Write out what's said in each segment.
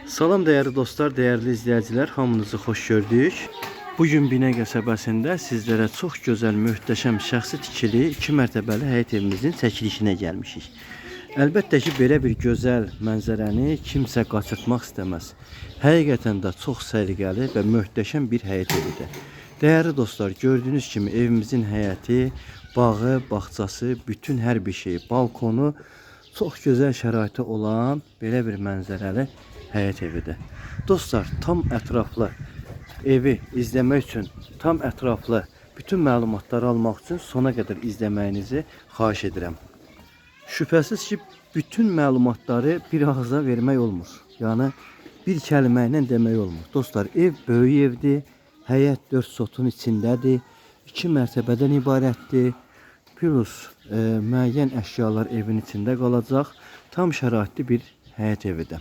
Salam değerli dostlar, değerli izleyiciler, hamınızı xoş gördük. Bugün Binə qəsəbəsində sizlərə çox gözəl, möhtəşəm, şəxsi tikili 2 mərtəbəli həyət evimizin çəkilişinə gəlmişik. Əlbəttə ki, belə bir gözəl mənzərəni kimsə qaçırtmaq istəməz. Həqiqətən də çox səliqəli və möhtəşəm bir həyət evidir. Değerli dostlar, gördüğünüz kimi evimizin həyəti, bağı, bağçası, bütün hər bir şey, balkonu çox gözəl şəraiti olan belə bir mənzərəli həyət evidir. Dostlar, tam ətraflı evi izləmək üçün, tam ətraflı bütün məlumatları almaq üçün sona qədər izləməyinizi xahiş edirəm. Şübhəsiz ki, bütün məlumatları bir ağza vermək olmur. Yəni, bir kəlmə ilə demək olmur. Dostlar, ev böyük evdir, həyət 4 sotun içindədir, 2 mərtəbədən ibarətdir, plus müəyyən əşyalar evin içində qalacaq, tam şəraitli bir həyət evidir.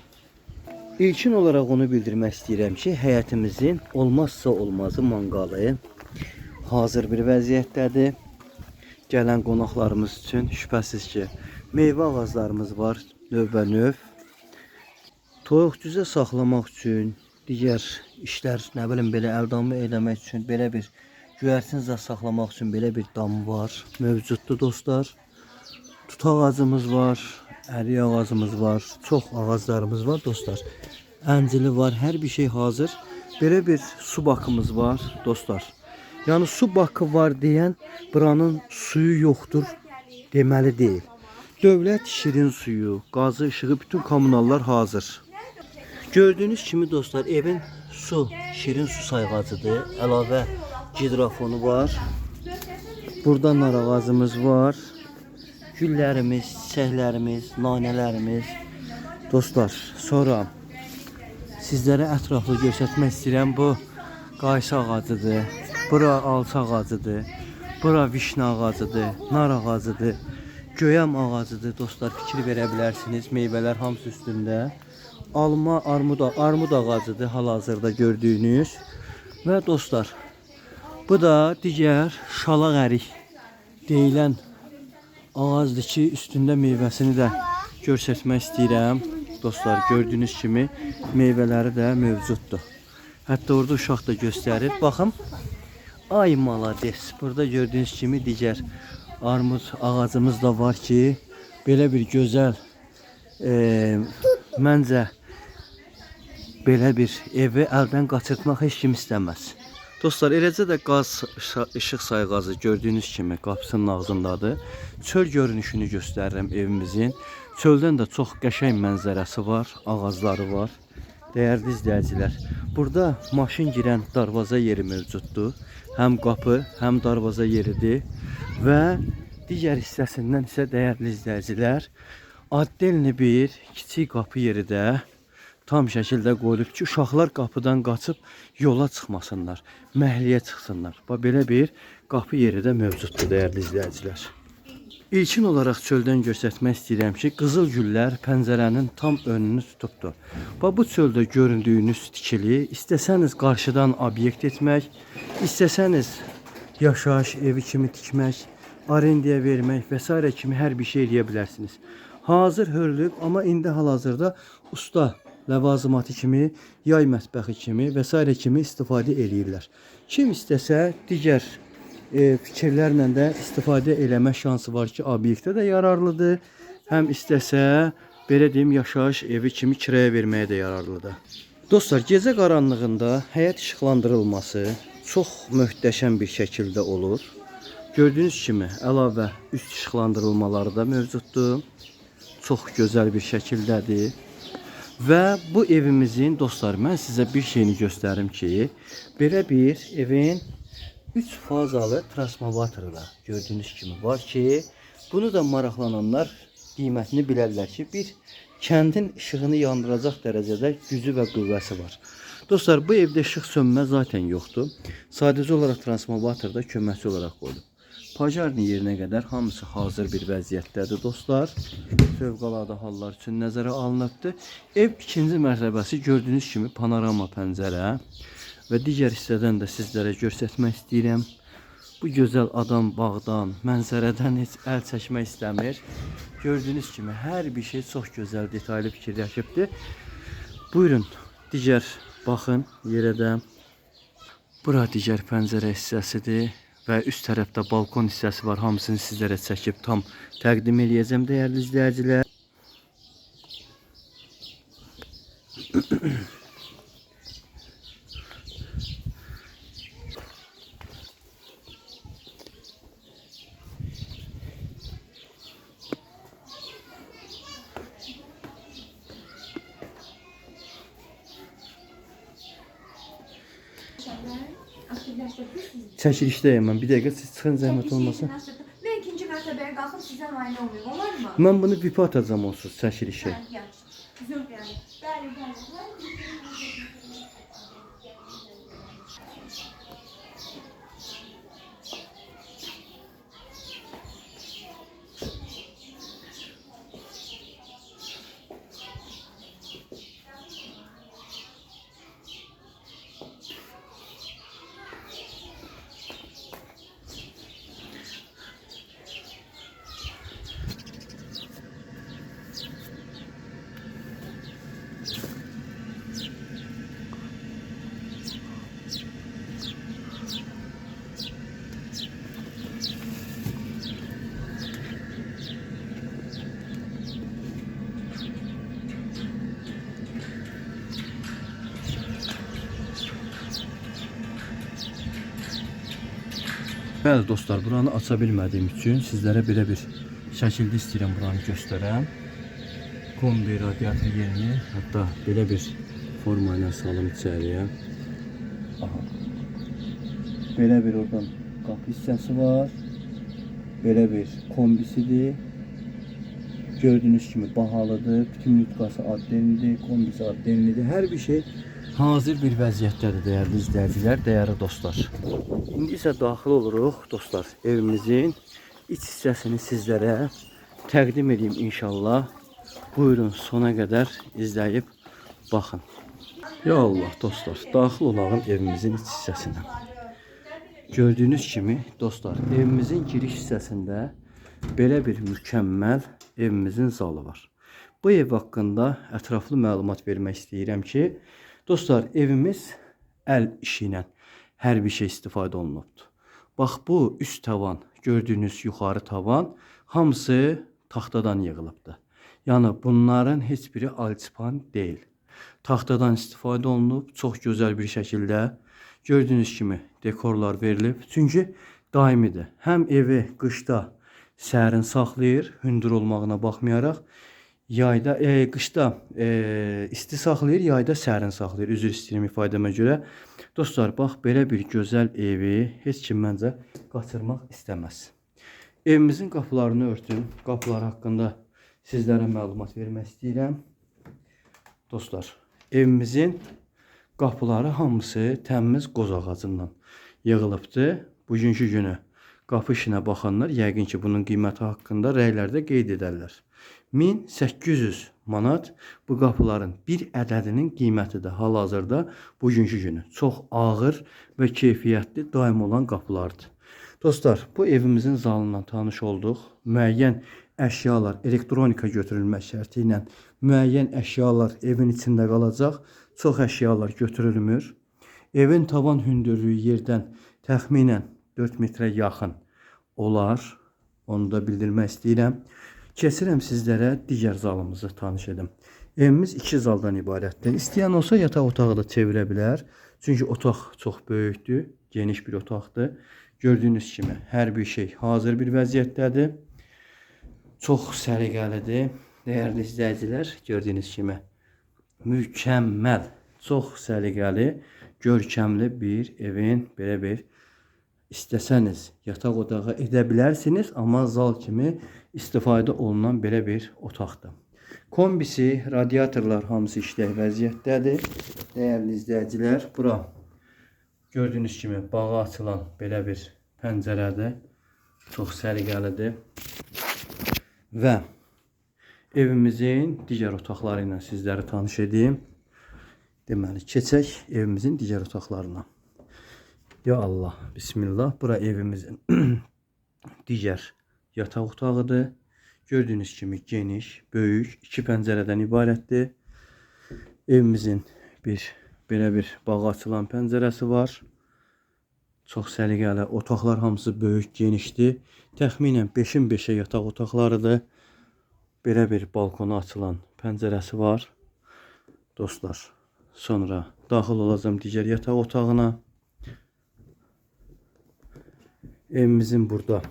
İlkin olaraq onu bildirmək istəyirəm ki, həyətimizin olmazsa olmazı manqalı hazır bir vəziyyətdədir. Gələn qonaqlarımız üçün şübhəsiz ki, meyvə ağaclarımız var, növbə-növ. Toyuq cüzə saxlamaq üçün, digər işlər, nə bilim, belə əldamı eləmək üçün, belə bir göyərçin saxlamaq üçün belə bir dam var, mövcuddur dostlar. Tut ağacımız var, ərik ağacımız var, çox ağaclarımız var dostlar. Əncili var, hər bir şey hazır. Belə bir su bakımız var dostlar. Yəni su bakı var deyən buranın suyu yoxdur deməli deyil. Dövlət şirin suyu, qazı, işığı, bütün kommunallar hazır. Gördüğünüz kimi dostlar, evin su, şirin su sayğacıdır. Əlavə gidrafonu var. Burada nar ağacımız var. Güllərimiz, çiçəklərimiz, nanələrimiz. Dostlar, sonra sizlərə ətraflı göstərmək istəyirəm. Bu qaysı ağacıdır, bura alça ağacıdır, bura vişne ağacıdır, nar ağacıdır, göyəm ağacıdır. Dostlar, fikir verə bilərsiniz. Meyvələr hamısı üstündə. Alma, armud ağacıdır hal-hazırda gördüyünüz. Və dostlar, bu da digər şalaq ərik deyilən ağacdır ki, üstündə meyvəsini də göstərmək istəyirəm. Dostlar, gördüyünüz kimi meyvələri də mövcuddur. Hətta orada uşaq da göstərir. Baxın, ay malades. Burada gördüyünüz kimi digər armud ağacımız da var ki, belə bir gözəl məncə belə bir evi əldən qaçırtmaq heç kim istəməz. Dostlar, eləcə də qaz işıq sayğacı gördüyünüz kimi qapısının ağzındadır. Çöl görünüşünü göstərirəm evimizin. Çöldən də çox qəşəng mənzərəsi var, ağacları var. Değerli izləyicilər, burada maşın girən darvaza yeri mövcuddur. Həm qapı, həm darvaza yeridir. Və digər hissəsindən isə değerli izləyicilər, addelini bir kiçik qapı yeri də tam şəkildə qoyulub ki, uşaqlar qapıdan qaçıb yola çıxmasınlar, məhliyə çıxsınlar. Belə bir qapı yeri də mövcuddur değerli izləyicilər. İlkin olaraq çöldən göstərmək istəyirəm ki, qızıl güllər pəncərənin tam önünü tutubdur. Bu çöldə göründüyünüz tikili, istəsəniz qarşıdan obyekt etmək, istəsəniz yaşayış evi kimi tikmək, arendaya vermək və s. kimi hər bir şey eləyə bilərsiniz. Hazır hörülüb, amma indi hal-hazırda usta ləvazimatı kimi, yay mətbəxi kimi və s. kimi istifadə eləyirlər. Kim istəsə digər fikirlərlə də istifadə eləmə şansı var ki, obyektə də yararlıdır. Həm istəsə, belə deyim, yaşayış evi kimi kiraya verməyə də yararlıdır. Dostlar, gecə qaranlığında həyət işıqlandırılması çox möhtəşəm bir şəkildə olur. Gördüyünüz kimi əlavə üst işıqlandırılmaları da mövcuddur. Çox gözəl bir şəkildədir. Və bu evimizin, dostlar, mən sizə bir şeyini göstərim ki, belə bir evin 3 fazalı transformatoru da gördüyünüz kimi var ki, bunu da maraqlananlar qiymətini bilərlər ki, bir kəndin işığını yandıracaq dərəcədə gücü və qüvvəsi var. Dostlar, bu evdə işıq sönmə zaten yoxdur. Sadəcə olaraq transformatorda köməkçi olaraq qoyulub. Pajarni yerinə qədər hamısı hazır bir vəziyyətdədir dostlar. Fövqəladə hallar üçün nəzərə alınıbdır. Ev 2-ci mərtəbəsi gördüyünüz kimi panorama pəncərə və digər hissədən də sizlərə göstərmək istəyirəm. Bu gözəl adam bağdan, mənzərədən heç əl çəkmək istəmir. Gördüyünüz kimi hər bir şey çox gözəl, detaylı fikirləşibdir. Buyurun, digər baxın yerə də. Bura digər pəncərə hissəsidir və üst tərəfdə balkon hissəsi var. Hamısını sizlərə çəkib tam təqdim eləyəcəm dəyərli izləyicilər. Çəkilişdəyəm mən. Bir dəqiqə siz çıxın zəhmət olmasa. Mən ikinci mərtəbəyə qalxıb sizə müayinə olmayım, olar mı? Mən bunu VIP atacağım onsuz çəkilişə. Yox yəni. Bəli, bəli. Bəli dostlar, buranı aça bilmədiyim üçün sizlərə belə bir şəkildə istəyirəm buranı göstərəm. Kombi radiator yerini hətta belə bir forma ilə salım içəriyə. Aha. Belə bir oradan qapı hissəsi var. Belə bir kombisidir. Gördüyünüz kimi bahalıdır. Bütün yutkası addenlidir, kombisi addenlidir. Hər bir şey hazır bir vəziyyətdədir dəyərli izləyicilər, dəyərli dostlar. İndi isə daxil oluruq dostlar evimizin iç hissəsini sizlərə təqdim edeyim inşallah. Buyurun sona qədər izləyib baxın. Ya Allah dostlar, daxil olağın evimizin iç hissəsinə. Gördüyünüz kimi dostlar evimizin giriş hissəsində belə bir mükəmməl evimizin zalı var. Bu ev haqqında ətraflı məlumat vermək istəyirəm ki, dostlar evimiz əl işi ilə hər bir şey istifadə olunubdur. Bax bu üst tavan, gördüyünüz yuxarı tavan hamısı taxtadan yığılıbdır. Yəni bunların heç biri alçıpan deyil. Taxtadan istifadə olunub, çox gözəl bir şəkildə gördüyünüz kimi dekorlar verilib. Çünki daimidir. Həm evi qışda sərin saxlayır, hündür olmağına baxmayaraq. Yayda, qışda isti saxlayır, yayda sərin saxlayır. Üzr istəyirəm ifadəmə görə. Dostlar, bax belə bir gözəl evi heç kim məncə qaçırmaq istəməz. Evimizin qapılarını örtün. Qapılar haqqında sizlərə məlumat vermək istəyirəm. Dostlar, evimizin qapıları hamısı təmiz qoz ağacından yığılıbdır. Bugünkü günü qapı işinə baxanlar yəqin ki bunun qiyməti haqqında rəylərdə qeyd edərlər. 1800 manat bu qapıların bir ədədinin qiymətidir hal-hazırda bugünkü günü. Çox ağır və keyfiyyətli daim olan qapılardır. Dostlar, bu evimizin zalından tanış olduq. Müəyyən əşyalar elektronika götürülmək şərti ilə müəyyən əşyalar evin içində qalacaq. Çox əşyalar götürülmür. Evin tavan hündürlüyü yerdən təxminən 4 metrə yaxın olar. Onu da bildirmək istəyirəm. Keçirəm sizlərə digər zalımızı tanış edim. Evimiz 2 zaldan ibarətdir. İstəyən olsa yataq otağı da çevirə bilər. Çünki otaq çox böyükdür, geniş bir otaqdır. Gördüyünüz kimi hər bir şey hazır bir vəziyyətdədir. Çox səliqəlidir. Dəyərli izləyicilər, gördüyünüz kimi mükəmməl, çox səliqəli, görkəmli bir evin belə bir istəsəniz yataq otağı edə bilərsiniz, amma zal kimi istifadə olunan belə bir otaqdır. Kombisi, radiatorlar hamısı işlək vəziyyətdədir. Dəyərli izləyicilər, bura gördüyünüz kimi bağı açılan belə bir pəncərədir. Çox səliqəlidir. Və evimizin digər otaqları ilə sizləri tanış edeyim. Deməli, keçək evimizin digər otaqlarına. Ya Allah, bismillah. Bura evimizin digər yataq otağıdır. Gördüyünüz kimi geniş, böyük, 2 pəncərədən ibarətdir. Evimizin belə bir bağa açılan pəncərəsi var. Çox səliqəli. Otaqlar hamısı böyük, genişdir. Təxminən 5-in 5-ə yataq otaqlarıdır. Belə bir balkona açılan pəncərəsi var. Dostlar, sonra daxil olacağım digər yataq otağına. Evimizin burada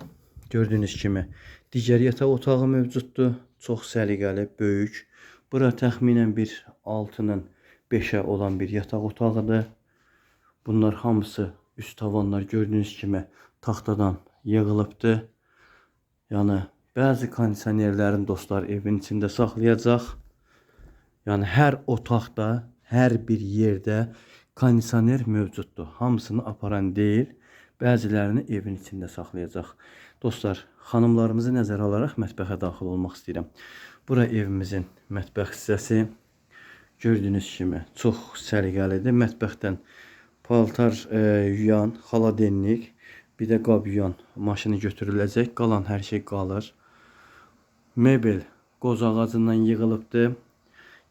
gördüyünüz kimi digər yataq otağı mövcuddur. Çox səliqəli, böyük. Bura təxminən bir 6-nın 5-ə olan bir yataq otağıdır. Bunlar hamısı üst tavanlar gördüyünüz kimi taxtadan yığılıbdır. Yəni bəzi kondisionerlərin dostlar evin içində saxlayacaq. Yəni hər otaqda, hər bir yerdə kondisioner mövcuddur. Hamısını aparan deyil, bəzilərini evin içində saxlayacaq. Dostlar, xanımlarımızı nəzərə alaraq mətbəxə daxil olmaq istəyirəm. Bura evimizin mətbəx hissəsi. Gördüyünüz kimi çox səliqəlidir. Mətbəxdən paltar yuyan, xaladenlik, bir də qab yuyan maşını götürüləcək. Qalan hər şey qalır. Mebel qoz ağacından yığılıbdır.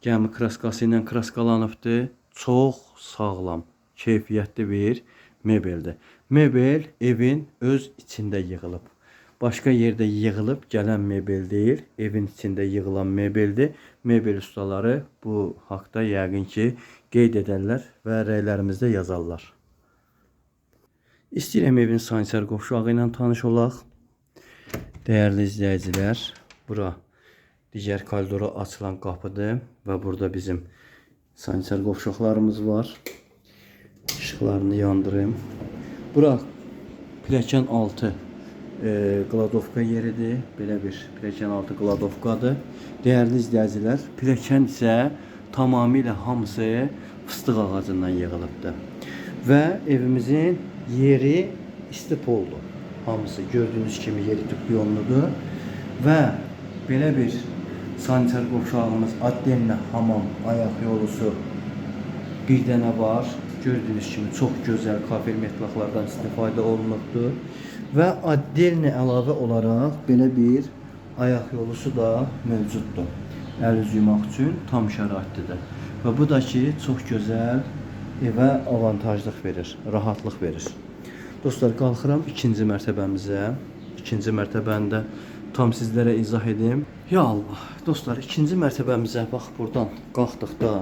Gəmi kraskası ilə kraskalanıbdır. Çox sağlam, keyfiyyətli bir mebeldir. Mebel evin öz içində yığılıb. Başqa yerdə yığılıb gələn mebel deyil, evin içində yığılan mebeldir. Mebel ustaları bu haqda yəqin ki qeyd edərlər və rəylərimizdə yazarlar. İstəyirəm evin sanitar qovşağı ilə tanış olaq. Dəyərli izləyicilər, bura digər koridora açılan qapıdır və burada bizim sanitar qovşaqlarımız var. İşıqlarını yandırım. Bura pilləkən altı qladovka yeridir. Belə bir pilləkən altı qladovkadır. Dəyərli izləyicilər, pilləkən isə tamamilə hamısı fıstıq ağacından yığılıbdır. Və evimizin yeri isti poldur. Hamısı gördüyünüz kimi yeri tüpyonludur. Və belə bir sanitar qovşağımız, addenlə hamam, ayaq yolusu bir dənə var. Gördüyünüz kimi çox gözəl kafir metlaqlardan istifadə olunubdur. Və addenlə əlavə olaraq belə bir ayaq yolusu da mövcuddur. Əl üz yumaq üçün tam şəraitlidir. Və bu da ki, çox gözəl evə avantajlıq verir, rahatlıq verir. Dostlar, qalxıram ikinci mərtəbəmizə. İkinci mərtəbəni də tam sizlərə izah edeyim. Ya Allah, dostlar, ikinci mərtəbəmizə bax buradan qalxdıqda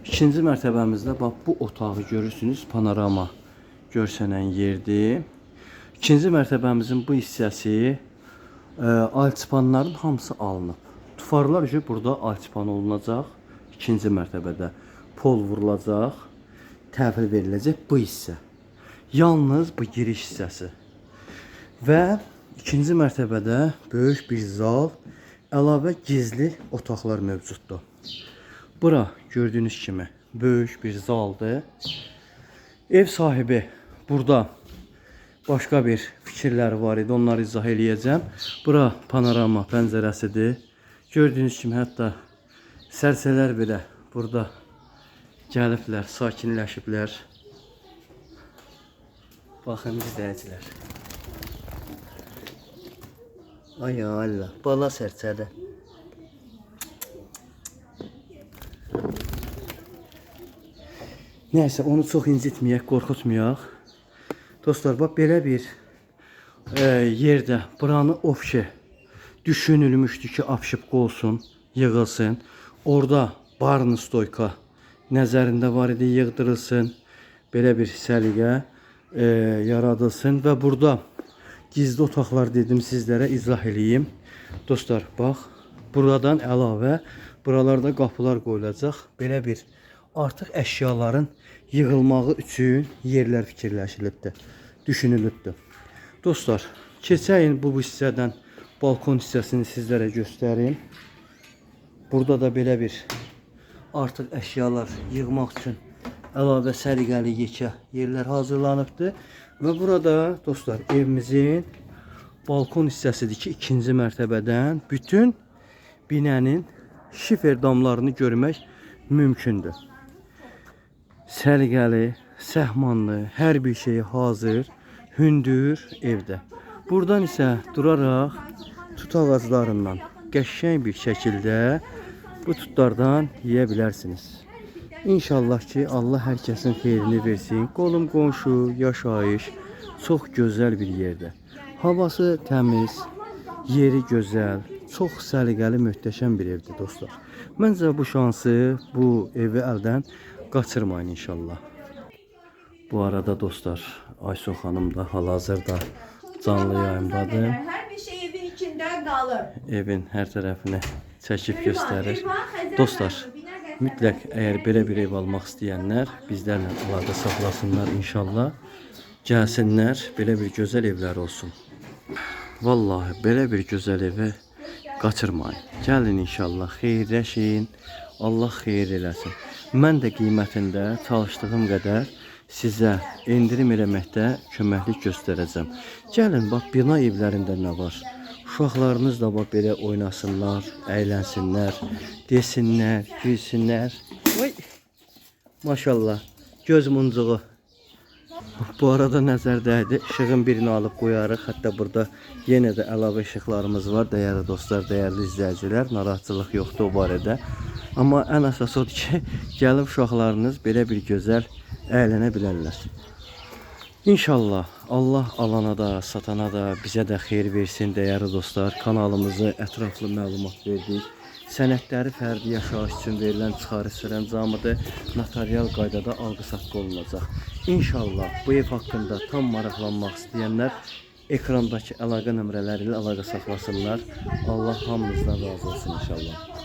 ikinci mərtəbəmizdə bax bu otağı görürsünüz, panorama görsənən yerdir. İkinci mərtəbəmizin bu hissəsi alçıpanların hamısı alınıb. Tufarlar üçün burada alçıpan olunacaq. İkinci mərtəbədə pol vurulacaq, təhvil veriləcək bu hissə. Yalnız bu giriş hissəsi. Və ikinci mərtəbədə böyük bir zal, əlavə gizli otaqlar mövcuddur. Bura gördüyünüz kimi böyük bir zaldır. Ev sahibi burada başqa bir fikirləri var idi, onları izah eləyəcəm. Bura panorama pəncərəsidir. Gördüyünüz kimi hətta sərsələr belə burada gəliblər, sakinləşiblər. Baxın izləyicilər. Ay Allah, bala sərsədə. Nəysə, onu çox incitməyək, qorxutmayaq. Dostlar, bax belə bir yerdə buranı ofşe düşünülmüşdü ki, apşıpqa olsun, yığılsın. Orada barn stoyka nəzərində var idi, yığdırılsın. Belə bir səliqə yaradılsın və burada gizli otaqlar dedim sizlərə, izah eləyim. Dostlar, bax, buradan əlavə buralarda qapılar qoyulacaq. Belə bir artıq əşyaların yığılmağı üçün yerlər fikirləşilibdir, düşünülübdür. Dostlar, keçəyin bu hissədən balkon hissəsini sizlərə göstərim. Burada da belə bir artıq əşyalar yığmaq üçün əlavə səliqəli yekə yerlər hazırlanıbdır. Və burada dostlar evimizin balkon hissəsidir ki, ikinci mərtəbədən bütün binənin şifer damlarını görmək mümkündür. Səliqəli, səhmanlı, hər bir şeyi hazır, hündür evdə. Buradan isə duraraq tut ağaclarından qəşəng bir şəkildə bu tutlardan yeyə bilərsiniz. İnşallah ki, Allah hər kəsin xeyrini versin. Qolum qonşu, yaşayış çox gözəl bir yerdə. Havası təmiz, yeri gözəl, çox səliqəli, möhtəşəm bir evdir dostlar. Məncə bu şansı, bu evi əldən qaçırmayın inşallah. Bu arada dostlar, Aysun xanım da hal-hazırda canlı yayımdadır. Her bir şey evin içinde kalır. Evin hər tərəfini çəkib göstərir. Dostlar, mütləq əgər belə bir ev almaq istəyənlər bizlərlə əlaqə saxlasınlar inşallah. Gəlsinlər, belə bir gözəl evlər olsun. Vallahi belə bir gözəl evi qaçırmayın. Gəlin inşallah, xeyirləşin. Allah xeyir eləsin. Mən də qiymətində çalışdığım qədər sizə endirim eləməkdə köməklik göstərəcəm. Gəlin, bax, bina evlərində nə var? Uşaqlarınız da bax belə oynasınlar, əylənsinlər, desinlər, gülsünlər. Vay! Maşallah, göz muncuğu. Bu arada nəzərdəydi. İşığın birini alıb qoyarıq. Hətta burada yenə də əlavə işıqlarımız var. Dəyərli dostlar, dəyərli izləyicilər, narahatçılıq yoxdur o barədə. Amma ən əsas odur ki, gəlib uşaqlarınız belə bir gözəl əylənə bilərlər. İnşallah Allah alana da, satana da, bizə də xeyir versin dəyərli dostlar. Kanalımızı ətraflı məlumat verdik. Sənədləri fərdi yaşayış üçün verilən çıxarış sərəncamıdır. Notarial qaydada alqı-satqı olunacaq. İnşallah bu ev haqqında tam maraqlanmaq istəyənlər ekrandakı əlaqə nömrələri ilə əlaqə saxlasınlar. Allah hamınızdan razı olsun inşallah.